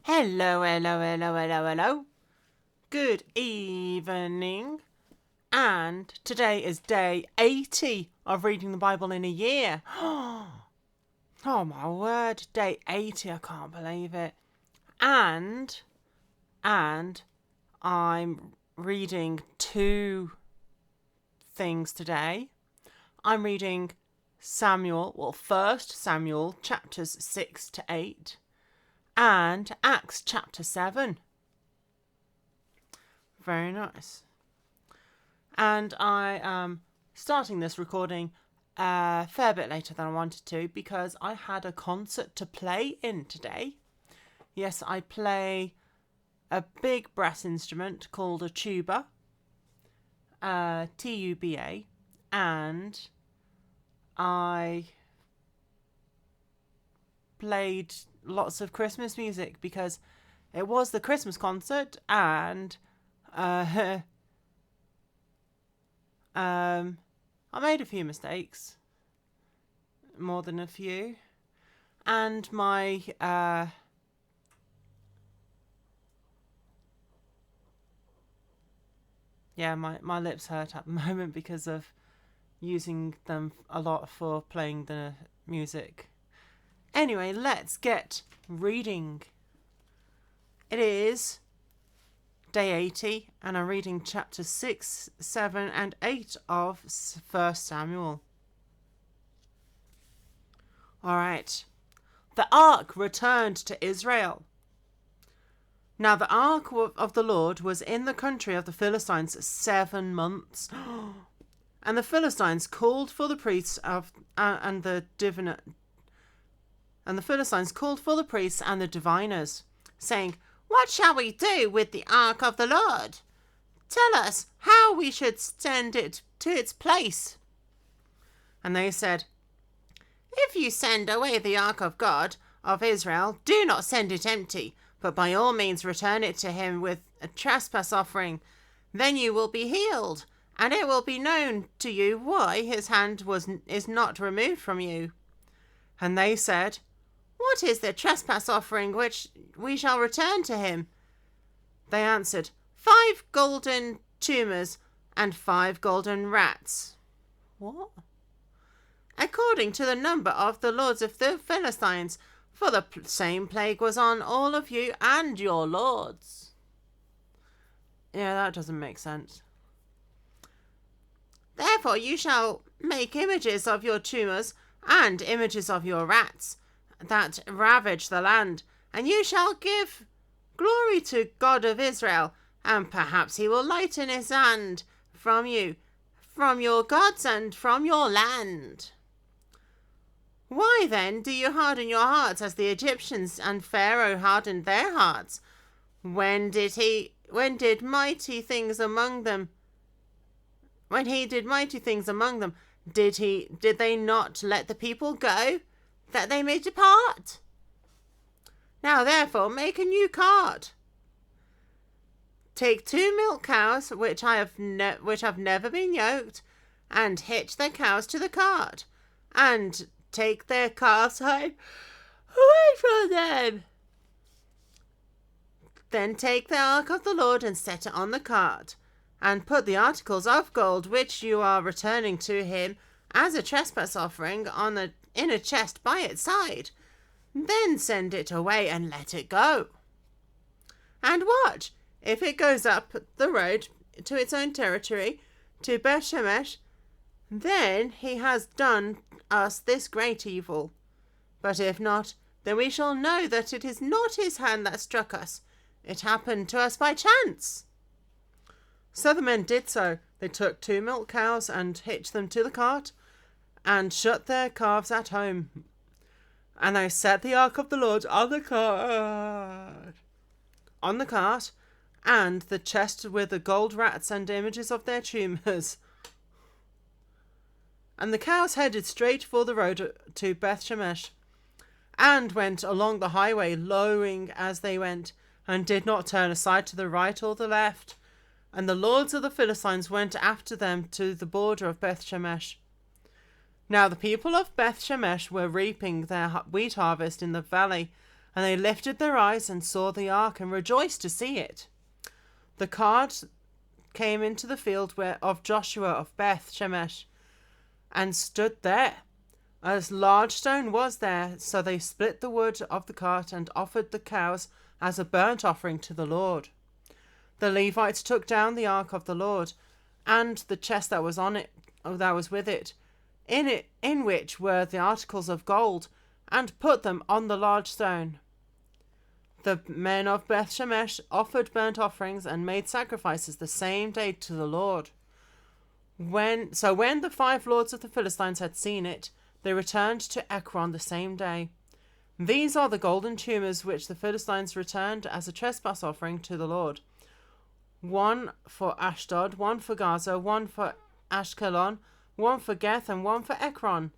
Hello, hello, hello, hello, hello. Good evening. And today is day 80 of reading the Bible in a year. Oh my word, day 80, I can't believe it. And I'm reading two things today. I'm reading First Samuel chapters 6 to 8 and Acts chapter 7. Very nice. And I am starting this recording a fair bit later than I wanted to because I had a concert to play in today. Yes, I play a big brass instrument called a tuba, Tuba, and I played lots of Christmas music because it was the Christmas concert, and I made a few mistakes, more than a few, and my lips hurt at the moment because of using them a lot for playing the music. Anyway, let's get reading. It is day 80, and I'm reading chapters 6, 7, and 8 of 1 Samuel. Alright. The ark returned to Israel. Now the ark of the Lord was in the country of the Philistines 7 months. And the Philistines called for the priests and the priests and the diviners, saying, "What shall we do with the ark of the Lord? Tell us how we should send it to its place." And they said, "If you send away the ark of God of Israel, do not send it empty, but by all means return it to him with a trespass offering. Then you will be healed, and it will be known to you why his hand is not removed from you." And they said, "What is the trespass offering which we shall return to him?" They answered, 5 golden tumors and 5 golden rats. What? According to the number of the lords of the Philistines, for the same plague was on all of you and your lords. Yeah, that doesn't make sense. Therefore you shall make images of your tumors and images of your rats that ravage the land, and you shall give glory to God of Israel, and perhaps he will lighten his hand from you, from your gods, and from your land. Why then do you harden your hearts as the Egyptians and Pharaoh hardened their hearts? When he did mighty things among them, did they not let the people go, that they may depart? Now therefore make a new cart. Take 2 milk cows, which have never been yoked, and hitch the cows to the cart, and take their calves hide away from them. Then take the ark of the Lord and set it on the cart, and put the articles of gold which you are returning to him as a trespass offering in a chest by its side. Then send it away and let it go. And watch, if it goes up the road to its own territory, to Beth Shemesh, then he has done us this great evil. But if not, then we shall know that it is not his hand that struck us. It happened to us by chance." So the men did so. They took 2 milk cows and hitched them to the cart, and shut their calves at home. And they set the ark of the Lord on the cart, and the chest with the gold rats and images of their tumors. And the cows headed straight for the road to Beth Shemesh, and went along the highway, lowing as they went, and did not turn aside to the right or the left. And the lords of the Philistines went after them to the border of Beth Shemesh. Now the people of Beth Shemesh were reaping their wheat harvest in the valley, And they lifted their eyes and saw the ark and rejoiced to see it. The cart came into the field of Joshua of Beth Shemesh and stood there. A large stone was there, so they split the wood of the cart and offered the cows as a burnt offering to the Lord. The Levites took down the ark of the Lord and the chest that was on it, that was with it, in which were the articles of gold, and put them on the large stone. The men of Beth Shemesh offered burnt offerings and made sacrifices the same day to the Lord. When the 5 lords of the Philistines had seen it, they returned to Ekron the same day. These are the golden tumors which the Philistines returned as a trespass offering to the Lord. 1 for Ashdod, 1 for Gaza, 1 for Ashkelon, 1 for Geth, and 1 for Ekron.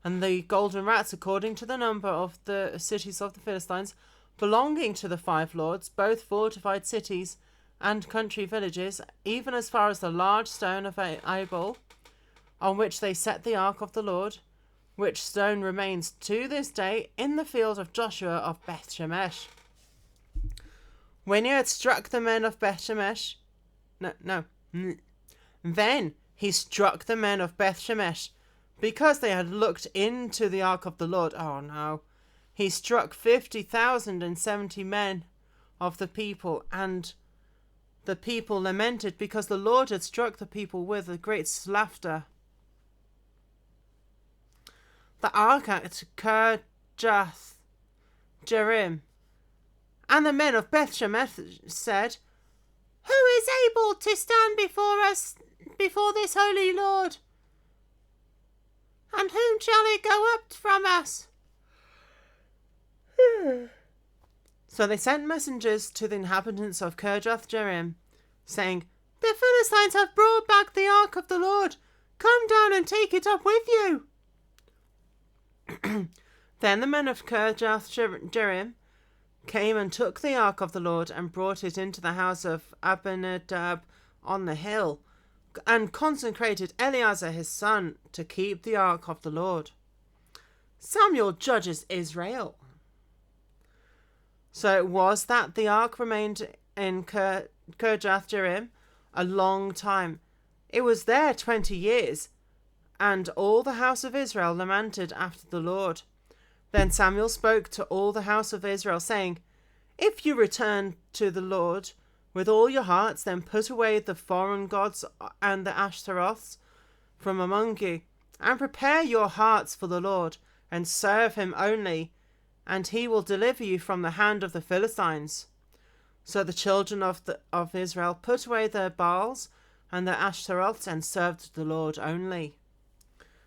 And the golden rats, according to the number of the cities of the Philistines, belonging to the 5 lords, both fortified cities and country villages, even as far as the large stone of Abel, on which they set the ark of the Lord, which stone remains to this day in the field of Joshua of Beth Shemesh. When he had struck the men of Beth Shemesh, then he struck the men of Beth Shemesh, because they had looked into the ark of the Lord. Oh no. He struck 50,070 men of the people, and the people lamented because the Lord had struck the people with a great slaughter. The ark at Kirjath Jearim, and the men of Beth Shemesh said, "Who is able to stand before this holy Lord? And whom shall it go up from us?" So they sent messengers to the inhabitants of Kirjath Jearim, saying, "The Philistines have brought back the ark of the Lord. Come down and take it up with you." Then the men of Kirjath Jearim came and took the ark of the Lord and brought it into the house of Abinadab on the hill, and consecrated Eleazar his son to keep the ark of the Lord. Samuel judges Israel. So it was that the ark remained in Kirjath Jearim a long time. It was there 20 years, and all the house of Israel lamented after the Lord. Then Samuel spoke to all the house of Israel, saying, "If you return to the Lord with all your hearts, then put away the foreign gods and the Ashtaroths from among you, and prepare your hearts for the Lord, and serve him only, and he will deliver you from the hand of the Philistines." So the children of Israel put away their Baals and their Ashtaroths and served the Lord only.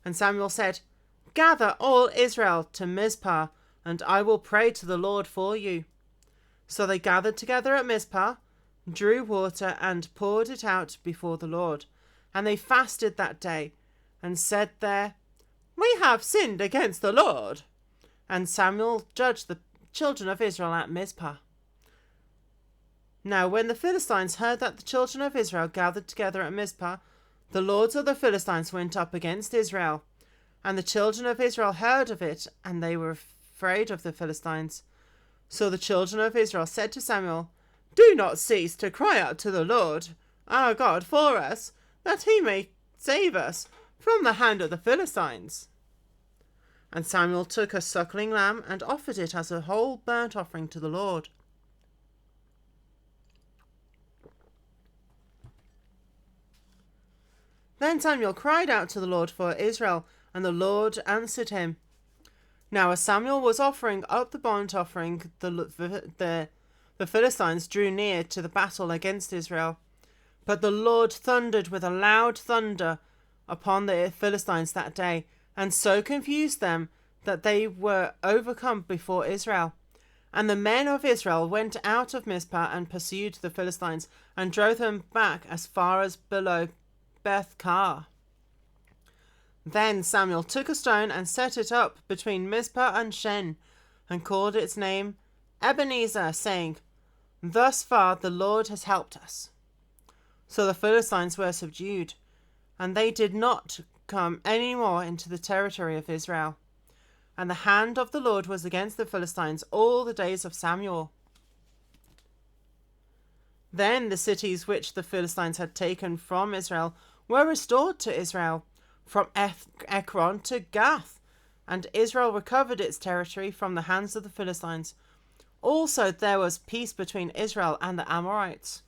And Samuel said, "Gather all Israel to Mizpah, and I will pray to the Lord for you." So they gathered together at Mizpah, drew water, and poured it out before the Lord. And they fasted that day, and said there, "We have sinned against the Lord." And Samuel judged the children of Israel at Mizpah. Now when the Philistines heard that the children of Israel gathered together at Mizpah, the lords of the Philistines went up against Israel. And the children of Israel heard of it, and they were afraid of the Philistines. So the children of Israel said to Samuel, "Do not cease to cry out to the Lord our God for us, that he may save us from the hand of the Philistines." And Samuel took a suckling lamb and offered it as a whole burnt offering to the Lord. Then Samuel cried out to the Lord for Israel, and the Lord answered him. Now as Samuel was offering up the burnt offering, the Philistines drew near to the battle against Israel. But the Lord thundered with a loud thunder upon the Philistines that day, and so confused them that they were overcome before Israel. And the men of Israel went out of Mizpah and pursued the Philistines, and drove them back as far as below Beth-kar. Then Samuel took a stone and set it up between Mizpah and Shen, and called its name Ebenezer, saying, "Thus far the Lord has helped us." So the Philistines were subdued, and they did not come any more into the territory of Israel. And the hand of the Lord was against the Philistines all the days of Samuel. Then the cities which the Philistines had taken from Israel were restored to Israel, from Ekron to Gath, and Israel recovered its territory from the hands of the Philistines. Also there was peace between Israel and the Amorites.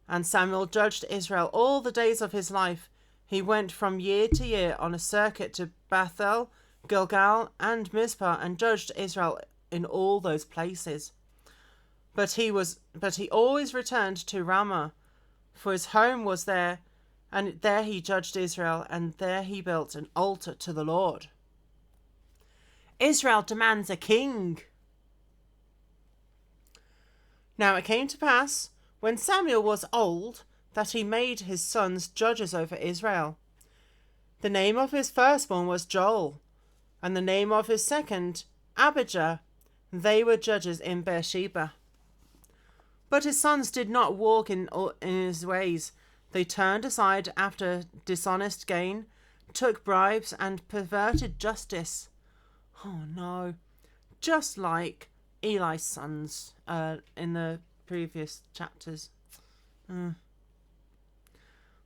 And Samuel judged Israel all the days of his life. He went from year to year on a circuit to Bethel, Gilgal, and Mizpah, and judged Israel in all those places. But he always returned to Ramah, for his home was there, and there he judged Israel, and there he built an altar to the Lord. Israel demands a king. Now it came to pass, when Samuel was old, that he made his sons judges over Israel. The name of his firstborn was Joel, and the name of his second, Abijah. They were judges in Beersheba. But his sons did not walk in his ways. They turned aside after dishonest gain, took bribes, and perverted justice. Oh no, just like Eli's sons in the previous chapters.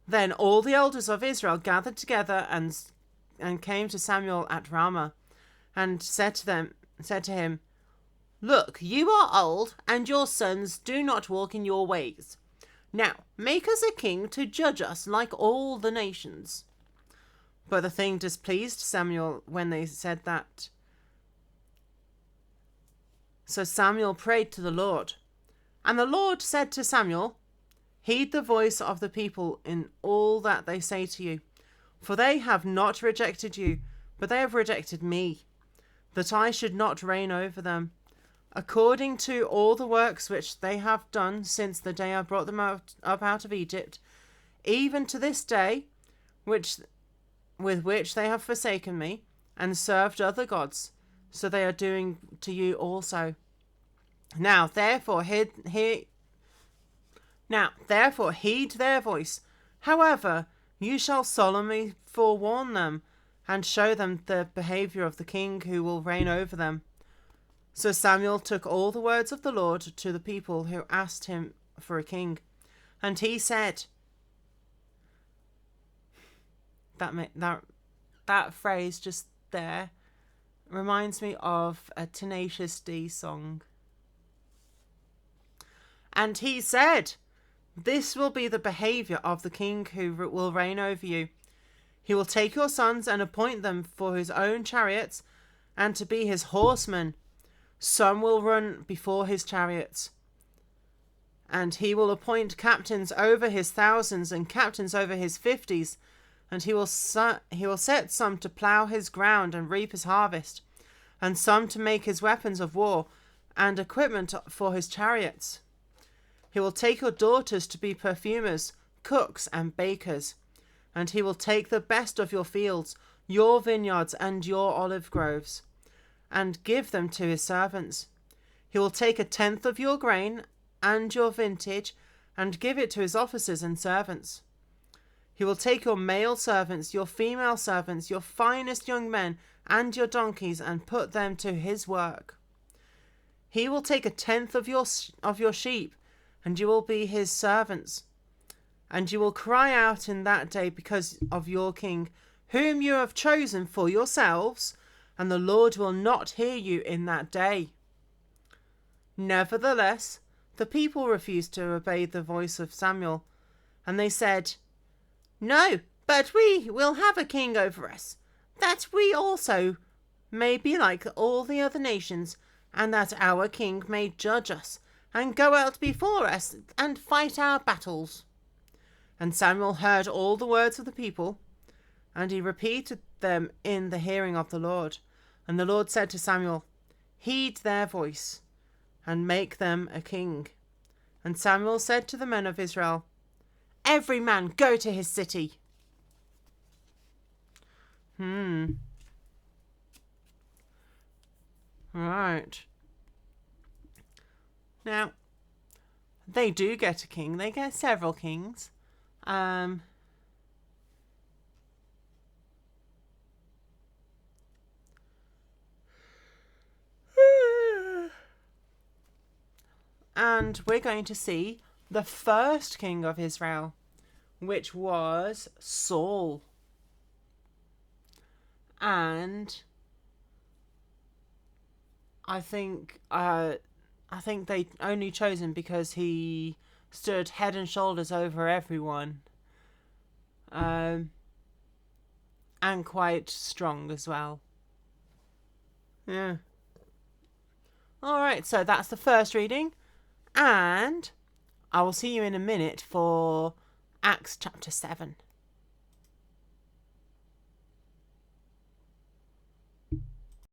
Then all the elders of Israel gathered together and came to Samuel at Ramah, and said to him, "Look, you are old, and your sons do not walk in your ways. Now make us a king to judge us like all the nations." But the thing displeased Samuel when they said that. So Samuel prayed to the Lord. And the Lord said to Samuel, "Heed the voice of the people in all that they say to you, for they have not rejected you, but they have rejected me, that I should not reign over them, according to all the works which they have done since the day I brought them up out of Egypt, even to this day, with which they have forsaken me, and served other gods, so they are doing to you also. Now therefore heed their voice. However, you shall solemnly forewarn them, and show them the behaviour of the king who will reign over them." So Samuel took all the words of the Lord to the people who asked him for a king. And he said, that phrase just there reminds me of a Tenacious D song. And he said, "This will be the behaviour of the king who will reign over you. He will take your sons and appoint them for his own chariots and to be his horsemen. Some will run before his chariots. And he will appoint captains over his thousands and captains over his 50s. And he will set some to plough his ground and reap his harvest, and some to make his weapons of war and equipment for his chariots. He will take your daughters to be perfumers, cooks, and bakers. And he will take the best of your fields, your vineyards, and your olive groves, and give them to his servants. He will take 1/10 of your grain and your vintage, and give it to his officers and servants. He will take your male servants, your female servants, your finest young men, and your donkeys, and put them to his work. He will take 1/10 of your sheep, and you will be his servants. And you will cry out in that day because of your king, whom you have chosen for yourselves, and the Lord will not hear you in that day." Nevertheless, the people refused to obey the voice of Samuel, and they said, "No, but we will have a king over us, that we also may be like all the other nations, and that our king may judge us, and go out before us, and fight our battles." And Samuel heard all the words of the people, and he repeated them in the hearing of the Lord. And the Lord said to Samuel, "Heed their voice, and make them a king." And Samuel said to the men of Israel, "Every man go to his city." Right. Now, they do get a king. They get several kings. And we're going to see the first king of Israel, which was Saul. And I think they only chose him because he stood head and shoulders over everyone. And quite strong as well. Yeah. Alright, so that's the first reading. And I will see you in a minute for Acts chapter 7.